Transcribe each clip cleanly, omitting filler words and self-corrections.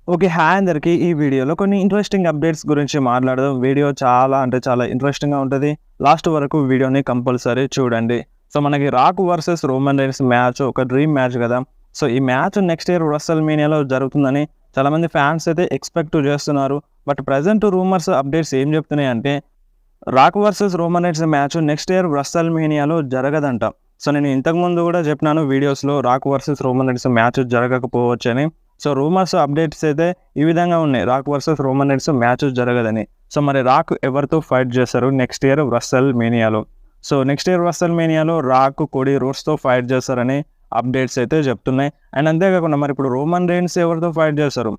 Okay. Hi అందరికి. ఈ వీడియోలో కొన్ని ఇంట్రెస్టింగ్ అప్డేట్స్ గురించి మాట్లాడదాం. వీడియో చాలా అంటే చాలా ఇంట్రెస్టింగ్‌గా ఉంటది. లాస్ట్ వరకు వీడియోని కంపల్సరీ చూడండి. సో, మనకి rock versus Roman Reigns match ఒక డ్రీమ్ మ్యాచ్ గదా! సో, ఈ మ్యాచ్ నెక్స్ట్ ఇయర్ రెసల్‌మేనియాలో జరుగుతుందని చాలామంది ఫ్యాన్స్ అయితే ఎక్స్‌పెక్ట్ చేస్తున్నారు. బట్ ప్రెజెంట్ రూమర్స్, అప్డేట్స్ ఏం చెప్తున్నాయంటే Rock versus Roman Reigns match next year రెసల్‌మేనియాలో జరగదంట. సో, నేను ఇంతకుముందు గూడా చెప్పినాను వీడియోస్‌లో Rock versus Roman Reigns match జరగకపోవచ్చని. సో, రూమర్స్, అప్డేట్స్ అయితే ఈ విధంగా ఉన్నాయి. Rock versus Roman Reigns match జరగదని. సో, మరి రాక్ ఎవరితో ఫైట్ చేస్తారు నెక్స్ట్ ఇయర్ రెసల్‌మేనియాలో? సో, నెక్స్ట్ ఇయర్ రెసల్‌మేనియాలో రాక్, కోడీ రోడ్స్‌తో ఫైట్ చేస్తారని అప్డేట్స్ అయితే చెప్తున్నాయి. అండ్ అంతేకాకుండా మరి ఇప్పుడు రోమన్ రైన్స్ ఎవరితో ఫైట్ చేస్తారు?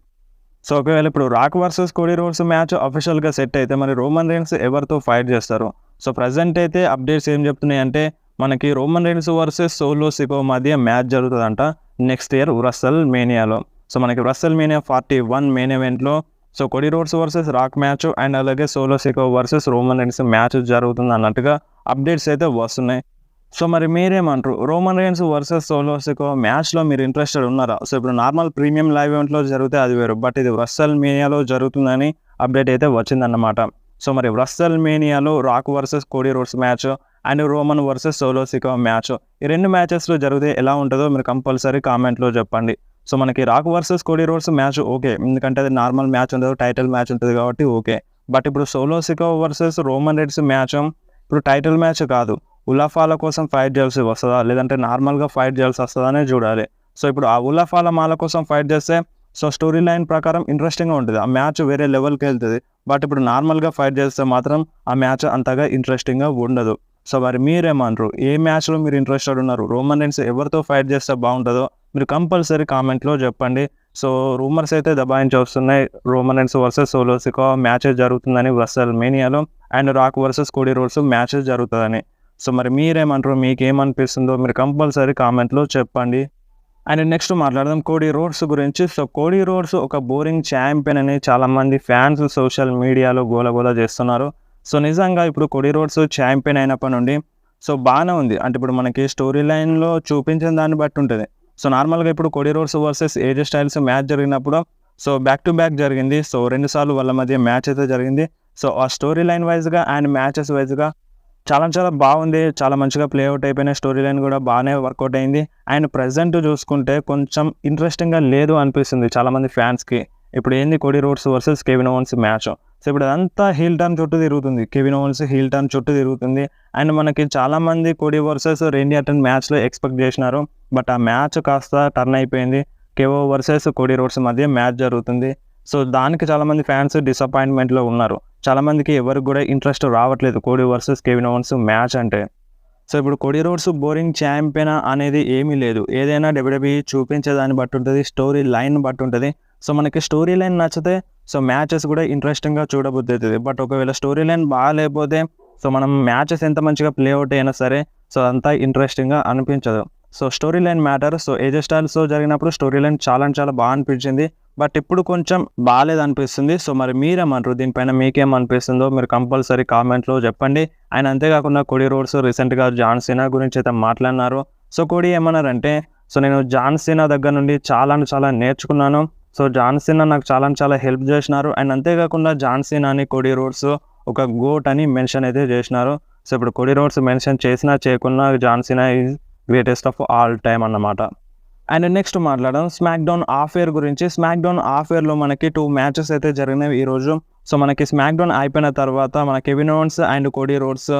సో, ఒకవేళ ఇప్పుడు Rock versus Cody Rhodes match అఫీషియల్‌గా సెట్ అయితే మరి రోమన్ రైన్స్ ఎవరితో ఫైట్ చేస్తారు? సో, ప్రెజెంట్ అయితే అప్డేట్స్ ఏం చెప్తున్నాయంటే మనకి Roman Reigns versus Solo Sikoa మధ్య మ్యాచ్ జరుగుతదంట నెక్స్ట్ ఇయర్ రెసల్‌మేనియాలో. సో, మనకి రెసల్‌మేనియా 41 మెయిన్ ఈవెంట్‌లో so, Cody Rhodes versus Rock match and అలాగే Solo Sikoa versus Roman Reigns match జరుగుతుంది అన్నట్టుగా అప్డేట్స్ అయితే వస్తున్నాయి. సో, మరి మీరేమంటారు? Roman Reigns versus Solo Sikoa మ్యాచ్‌లో మీరు ఇంట్రెస్టెడ్ ఉన్నారా? సో, ఇప్పుడు నార్మల్ ప్రీమియం లైవ్ ఈవెంట్‌లో జరిగితే అది వేరు. బట్ ఇది రెసల్‌మేనియాలో జరుగుతుందని అప్డేట్ అయితే వచ్చిందన్నమాట. సో, మరి రెసల్‌మేనియాలో Rock versus Cody Rhodes match and Roman versus Solo Sikoa match ఈ 2 మ్యాచెస్‌లో జరిగితే ఎలా ఉంటదో మీరు కంపల్సరీ కామెంట్‌లో చెప్పండి. సో, మనకి rock versus Cody Rhodes match okay. ఎందుకంటే అది నార్మల్ మ్యాచ్ ఉండదు. టైటిల్ మ్యాచ్ ఉంటది కాబట్టి ఓకే. బట్ ఇప్పుడు solo Sikoa versus Roman Reigns match ఇప్పుడు టైటిల్ మ్యాచ్ కాదు. ఉలఫాల కోసం ఫైట్ చేయాల్సి వస్తదా? లేదంటే నార్మల్‌గా ఫైట్ చేయాల్సి వస్తదా అనేది చూడాలి. సో, ఇప్పుడు ఆ ఉలఫాల మాల కోసం ఫైట్ చేస్తే సో, స్టోరీ లైన్ ప్రకారం ఇంట్రెస్టింగ్‌గా ఉంటది. ఆ మ్యాచ్ వేరే లెవెల్‌కెళ్తది. బట్ ఇప్పుడు నార్మల్‌గా ఫైట్ చేస్తే మాత్రం ఆ మ్యాచ్ అంతగా ఇంట్రెస్టింగ్‌గా ఉండదు. సో, మరి మీరేమంటారు? ఏ మ్యాచ్‌లో మీరు ఇంట్రెస్టెడ్ ఉన్నారు? రోమన్ రైన్స్ ఎవరితో ఫైట్ చేస్తే బావుంటదో మీరు కంపల్సరీ కామెంట్‌లో చెప్పండి. సో, రూమర్స్ అయితే దబాయించి వస్తున్నాయి. Roman Reigns versus Solo Sikoa matches జరుగుతుందని రెసల్‌మేనియాలో and Rock versus Cody Rhodes matches జరుగుతదని. సో, మరి మీరేమంటారు? మీకేమనిపిస్తుందో మీరు కంపల్సరీ కామెంట్‌లో చెప్పండి. అండ్ నెక్స్ట్ మాట్లాడదాం కోడీ రోడ్స్ గురించి. సో, కోడీ రోడ్స్ ఒక బోరింగ్ ఛాంపియన్ అని చాలామంది ఫ్యాన్స్ సోషల్ మీడియాలో గోలగోల చేస్తున్నారు. సో, నిజంగా ఇప్పుడు కోడీ రోడ్స్ ఛాంపియన్ అయినప్పటి నుండి సో, బానే ఉంది. అంటే ఇప్పుడు మనకి స్టోరీ లైన్‌లో చూపించిన దాన్ని బట్టి ఉంటది. సో, నార్మల్‌గా ఇప్పుడు Cody Rhodes versus ఏజే styles match జరిగినప్పుడు సో, బ్యాక్ టు బ్యాక్ జరిగింది. సో, 2 సార్లు వాళ్ళ మధ్య మ్యాచ్ అయితే జరిగింది. సో, ఆ స్టోరీ లైన్ వైస్‌గా అండ్ మ్యాచెస్ వైస్‌గా చాలా చాలా బాగుంది. చాలా మంచిగా ప్లే అవుట్ అయిపోయినాయి. స్టోరీ లైన్ కూడా బానే వర్కౌట్ అయింది. అండ్ ప్రెజెంట్ చూసుకుంటే కొంచెం ఇంట్రెస్టింగ్‌గా లేదు అనిపిస్తుంది చాలామంది ఫ్యాన్స్‌కి. ఇప్పుడు ఏంది Cody Rhodes versus Kevin ovens match. So, ఇప్పుడు అదంతా హీల్ టర్న్ చుట్టూ తిరుగుతుంది. కెవిన్ ఓవెన్స్ హీల్ టర్న్ చుట్టూ తిరుగుతుంది. అండ్ మనకి చాలామంది కోడీ వర్సెస్ రేండీ ఆర్టన్ మ్యాచ్‌లో ఎక్స్‌పెక్ట్ చేసినారు. బట్ ఆ మ్యాచ్ కాస్త టర్న్ అయిపోయింది. కెవో వర్సెస్ కోడీ రోడ్స్ మధ్య మ్యాచ్ జరుగుతుంది. సో, దానికి చాలామంది ఫ్యాన్స్ డిసప్పాయింట్‌మెంట్‌లో ఉన్నారు. చాలామందికి ఎవరికి కూడా ఇంట్రెస్ట్ రావట్లేదు Cody versus Kevin ovens match అంటే. సో, ఇప్పుడు కోడీ రోడ్స్ బోరింగ్ ఛాంపియనా అనేది ఏమీ లేదు. ఏదైనా డబ్ల్యూడబ్ల్యూఈ చూపించే దాన్ని బట్టి ఉంటది. స్టోరీ లైన్ బట్టి ఉంటది. సో, మనకి స్టోరీ లైన్ నచ్చితే సో, మ్యాచెస్ కూడా ఇంట్రెస్టింగ్‌గా చూడబుద్దయితది. బట్ ఒకవేళ స్టోరీ లైన్ బాలేకపోతే సో, మనం మ్యాచెస్ ఎంత మంచిగా ప్లే అవుట్ అయినా సరే సో, అంతా ఇంట్రెస్టింగ్‌గా అనిపించదు. So, story line matter. So, AJ స్టైల్స్‌తో జరిగినప్పుడు స్టోరీ లైన్ చాలా అంటే చాలా బా అనిపించింది. బట్ ఇప్పుడు కొంచెం బాలేదనిపిస్తుంది. సో, మరి మీరేమంటారు? దీనిపైన మీకేమనిపిస్తుందో మీరు కంపల్సరీ కామెంట్‌లో చెప్పండి. అండ్ అంతేకాకుండా కోడీ రోడ్స్ రీసెంట్‌గా జాన్ సీనా గురించి అయితే మాట్లాడినారు. సో, కోడీ ఏమన్నారంటే సో, నేను జాన్ సీనా దగ్గర నుండి చాలా అంటే చాలా నేర్చుకున్నాను. సో, జాన్ సీనా నాకు చాలా అంటే చాలా హెల్ప్ చేసినారు. అండ్ అంతేకాకుండా జాన్ సీనాని కోడీ రోడ్స్ ఒక గోట్ అని మెన్షన్ అయితే చేసినారు. సో, ఇప్పుడు కోడీ రోడ్స్ మెన్షన్ చేసినా చేయకున్నా John Cena is greatest of all time అన్నమాట. అండ్ నెక్స్ట్ మాట్లాడదాం స్మాక్ డౌన్ ఆఫ్ ఎయిర్ గురించి. స్మాక్ డౌన్ ఆఫ్ ఎయిర్‌లో మనకి 2 మ్యాచెస్ అయితే జరిగినాయి ఈరోజు. సో, మనకి స్మాక్ డౌన్ అయిపోయిన తర్వాత మన Kevin ovens and Cody roads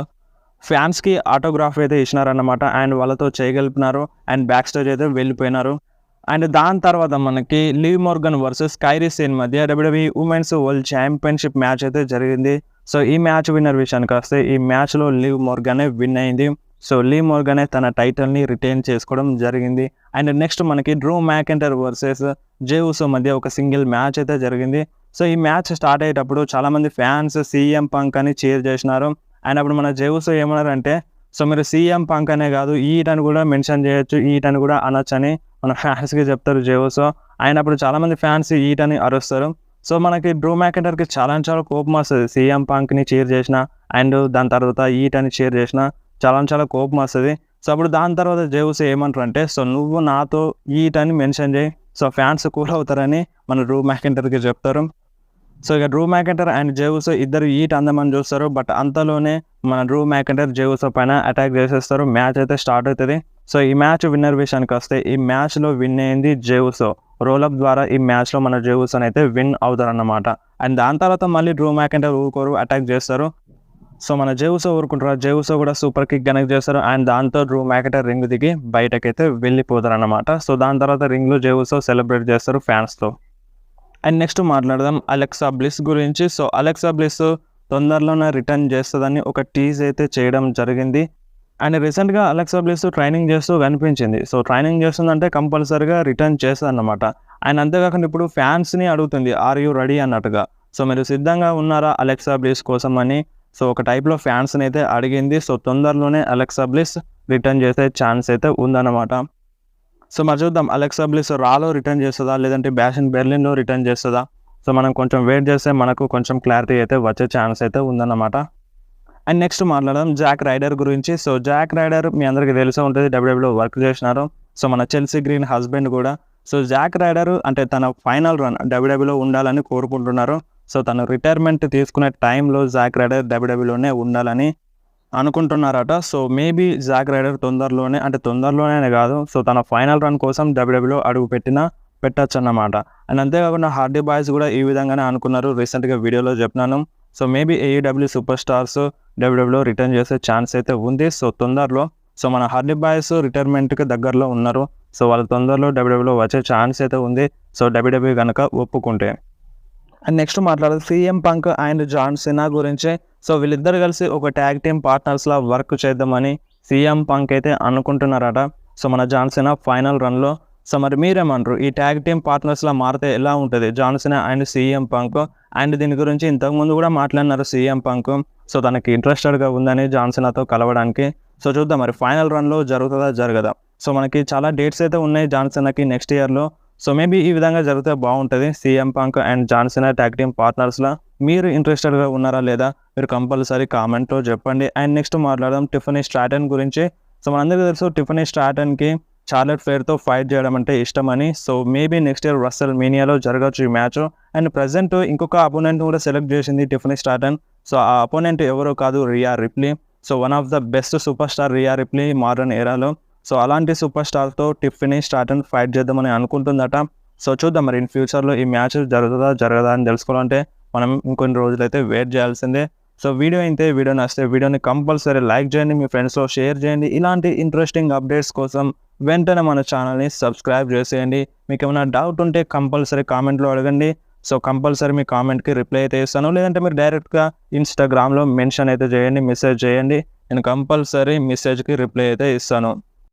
ఫ్యాన్స్‌కి ఆటోగ్రాఫ్ అయితే ఇచ్చినారన్నమాట. అండ్ వాళ్ళతో చేయగలిపినారు. అండ్ బ్యాక్ స్టేజ్ అయితే వెళ్ళిపోయినారు. అండ్ దాని తర్వాత మనకి Liv Morgan versus Kairi Sane మధ్య WWE women's world championship match అయితే జరిగింది. సో, ఈ మ్యాచ్ విన్నర్ విషయానికొస్తే ఈ మ్యాచ్‌లో లివ్ మోర్గనే విన్ అయింది. సో, లివ్ మోర్గనే తన టైటిల్‌ని రిటైన్ చేసుకోవడం జరిగింది. అండ్ నెక్స్ట్ మనకి Drew McIntyre versus Jey Uso మధ్య ఒక సింగిల్ మ్యాచ్ అయితే జరిగింది. సో, ఈ మ్యాచ్ స్టార్ట్ అయ్యేటప్పుడు చాలామంది ఫ్యాన్స్ సీఎం పంక్ అని చీర్ చేసినారు. అండ్ అప్పుడు మన జే ఉసో ఏమన్నారంటే సో, మీరు సీఎం పంక్ అనే కాదు ఈట్ అని కూడా మెన్షన్ చేయొచ్చు, ఈట్ అని కూడా అనొచ్చని మన ఫ్యాన్స్‌కి చెప్తారు జే ఉసో. ఆయన అప్పుడు చాలామంది ఫ్యాన్స్ ఈట్ అని అరుస్తారు. సో, మనకి డ్రూ మ్యాకెంటైర్‌కి చాలా అంటే చాలా కోపం వస్తది. సీఎం పంక్‌ని చీర్ చేసినా అండ్ దాని తర్వాత ఈట్ అని చీర్ చేసినా చాలా అంటే చాలా కోపం వస్తది. సో, అప్పుడు దాని తర్వాత జే ఉసో ఏమంటారంటే సో, నువ్వు నాతో ఈట్ అని మెన్షన్ చేయి. సో ఫ్యాన్స్ కూల్ అవుతారని మన డ్రూ మ్యాకెంటర్కి చెప్తారు. సో ఇక డ్రూ మ్యాకెంటర్ అండ్ జే ఉసో ఇద్దరు ఈట్ అందమని చూస్తారు. బట్ అంతలోనే మన డ్రూ మ్యాకెంటర్ జే ఉసో పైన అటాక్ చేసేస్తారు. మ్యాచ్ అయితే స్టార్ట్ అవుతుంది. సో ఈ మ్యాచ్ విన్నర్ విషయానికి వస్తే ఈ మ్యాచ్లో విన్ అయింది జే ఉసో. రోలప్ ద్వారా ఈ మ్యాచ్లో మన జే ఉసోని అయితే విన్ అవుతారన్నమాట. అండ్ దాని తర్వాత మళ్ళీ డ్రూ మ్యాకెంటర్ ఊరుకోరు, అటాక్ చేస్తారు. సో మన జే ఉసో ఊరుకుంటారు. జే ఉసో కూడా సూపర్ కిక్ కనెక్ట్ చేస్తారు. అండ్ దాంతో డ్రూ మ్యాకెంటర్ రింగ్ దిగి బయటకైతే వెళ్ళిపోతారు అన్నమాట. సో దాని తర్వాత రింగ్లో జే ఉసో సెలబ్రేట్ చేస్తారు ఫ్యాన్స్తో. అండ్ నెక్స్ట్ మాట్లాడదాం అలెక్సా బ్లిస్ గురించి. సో అలెక్సా బ్లిస్ తొందరలోనే రిటర్న్ చేస్తుందని ఒక టీజ్ అయితే చేయడం జరిగింది. అండ్ రీసెంట్గా అలెక్సా బ్లిస్ ట్రైనింగ్ చేస్తూ కనిపించింది. సో ట్రైనింగ్ చేస్తుందంటే కంపల్సరీగా రిటర్న్ చేస్తుంది అన్నమాట. అండ్ అంతేకాకుండా ఇప్పుడు ఫ్యాన్స్ని అడుగుతుంది, ఆర్ యూ రెడీ అన్నట్టుగా. సో మీరు సిద్ధంగా ఉన్నారా అలెక్సా బ్లిస్ కోసం అని సో ఒక టైప్లో ఫ్యాన్స్ని అయితే అడిగింది. సో తొందరలోనే అలెక్సా బ్లిస్ రిటర్న్ చేసే ఛాన్స్ అయితే ఉందన్నమాట. సో మరి చూద్దాం అలెక్సా బ్లిస్ రాలో రిటర్న్ చేస్తుందా లేదంటే బ్యాష్ ఇన్ బెర్లిన్లో రిటర్న్ చేస్తుందా. సో మనం కొంచెం వెయిట్ చేస్తే మనకు కొంచెం క్లారిటీ అయితే వచ్చే ఛాన్స్ అయితే ఉందన్నమాట. అండ్ నెక్స్ట్ మాట్లాడదాం జాక్ రైడర్ గురించి. సో జాక్ రైడర్ మీ అందరికీ తెలిసే ఉంటుంది, డబ్ల్యూడబ్ల్యూలో వర్క్ చేసినారు. సో మన చెల్సీ గ్రీన్ హస్బెండ్ కూడా. సో జాక్ రైడర్ అంటే తన ఫైనల్ రన్ డబ్ల్యూడబ్ల్యూలో ఉండాలని కోరుకుంటున్నారు. సో తను రిటైర్మెంట్ తీసుకునే టైంలో జాక్ రైడర్ డబ్ల్యూడబ్ల్యూలోనే ఉండాలని అనుకుంటున్నారట. సో మేబీ జాక్ రైడర్ తొందరలోనే కాదు, సో తన ఫైనల్ రన్ కోసం డబ్ల్యూడబ్ల్యూలో అడుగు పెట్టచ్చు అన్నమాట. అండ్ అంతేకాకుండా హార్డీ బాయ్స్ కూడా ఈ విధంగానే అనుకున్నారు, రీసెంట్గా వీడియోలో చెప్పినాను. So maybe AEW super stars డబ్ల్యూడబ్ల్యూలో రిటర్న్ చేసే ఛాన్స్ అయితే ఉంది. సో తొందరలో సో మన హార్డీ బాయ్స్ రిటైర్మెంట్కి దగ్గరలో ఉన్నారు. సో వాళ్ళ తొందరలో డబ్ల్యూడబ్ల్యూలో వచ్చే ఛాన్స్ అయితే ఉంది. సో డబ్ల్యూడబ్ల్యూ కనుక ఒప్పుకుంటే. అండ్ నెక్స్ట్ మాట్లాడదు CM Punk and John Cena గురించి. సో వీళ్ళిద్దరు కలిసి ఒక ట్యాగ్ టీమ్ పార్ట్నర్స్లా వర్క్ చేద్దామని సీఎం పంక్ అయితే అనుకుంటున్నారట. సో మన జాన్ సినా ఫైనల్ రన్లో. సో మరి మీరేమంటారు, ఈ ట్యాగ్ టీమ్ పార్ట్నర్స్లా మారితే ఎలా ఉంటుంది John Cena and CM Punk? And దీని గురించి ఇంతకుముందు కూడా మాట్లాడినారు సీఎం పంక్. సో తనకి ఇంట్రెస్టెడ్గా ఉందని జాన్ సినాతో కలవడానికి. సో చూద్దాం మరి ఫైనల్ రన్లో జరుగుతుందా జరగదా. సో మనకి చాలా డేట్స్ అయితే ఉన్నాయి జాన్ సినాకి నెక్స్ట్ ఇయర్లో. సో మేబీ ఈ విధంగా జరిగితే బాగుంటుంది. CM Punk and John Cena tag team పార్ట్నర్స్లా మీరు ఇంట్రెస్టెడ్గా ఉన్నారా లేదా మీరు కంపల్సరీ కామెంట్లో చెప్పండి. అండ్ నెక్స్ట్ మాట్లాడదాం టిఫనీ స్ట్రాటన్ గురించి. సో మనందరికీ తెలుసు టిఫనీ స్ట్రాటన్కి చార్లెట్ ఫ్లేర్తో ఫైట్ చేయడం అంటే ఇష్టమని. సో మేబీ నెక్స్ట్ ఇయర్ రస్సెల్ మీనియాలో జరగచ్చు ఈ మ్యాచ్. అండ్ ప్రజెంట్ ఇంకొక అపోనెంట్ కూడా సెలెక్ట్ చేసింది టిఫనీ స్ట్రాటన్. సో ఆ అపోనెంట్ ఎవరో కాదు, Riya Ripley. So one of the best super star Rhea Ripley modern ఏరాలో. సో అలాంటి సూపర్ స్టార్తో టిఫనీ స్ట్రాటన్ ఫైట్ చేద్దామని అనుకుంటుందట. సో చూద్దాం మరి ఇన్ ఫ్యూచర్లో ఈ మ్యాచ్ జరుగుతుందా జరగదా అని తెలుసుకోవాలంటే మనం ఇంకొన్ని రోజులైతే వెయిట్ చేయాల్సిందే. సో వీడియో అయితే వీడియో నచ్చితే వీడియోని కంపల్సరీ లైక్ చేయండి, మీ ఫ్రెండ్స్లో షేర్ చేయండి. ఇలాంటి ఇంట్రెస్టింగ్ అప్డేట్స్ కోసం వెంటనే మన ఛానల్ని సబ్స్క్రైబ్ చేసేయండి. మీకు ఏమైనా డౌట్ ఉంటే కంపల్సరీ కామెంట్లో అడగండి. సో కంపల్సరీ మీ కామెంట్కి రిప్లై అయితే ఇస్తాను. లేదంటే మీరు డైరెక్ట్గా ఇన్స్టాగ్రామ్లో మెన్షన్ అయితే చేయండి, మెసేజ్ చేయండి. నేను కంపల్సరీ మెసేజ్కి రిప్లై అయితే ఇస్తాను.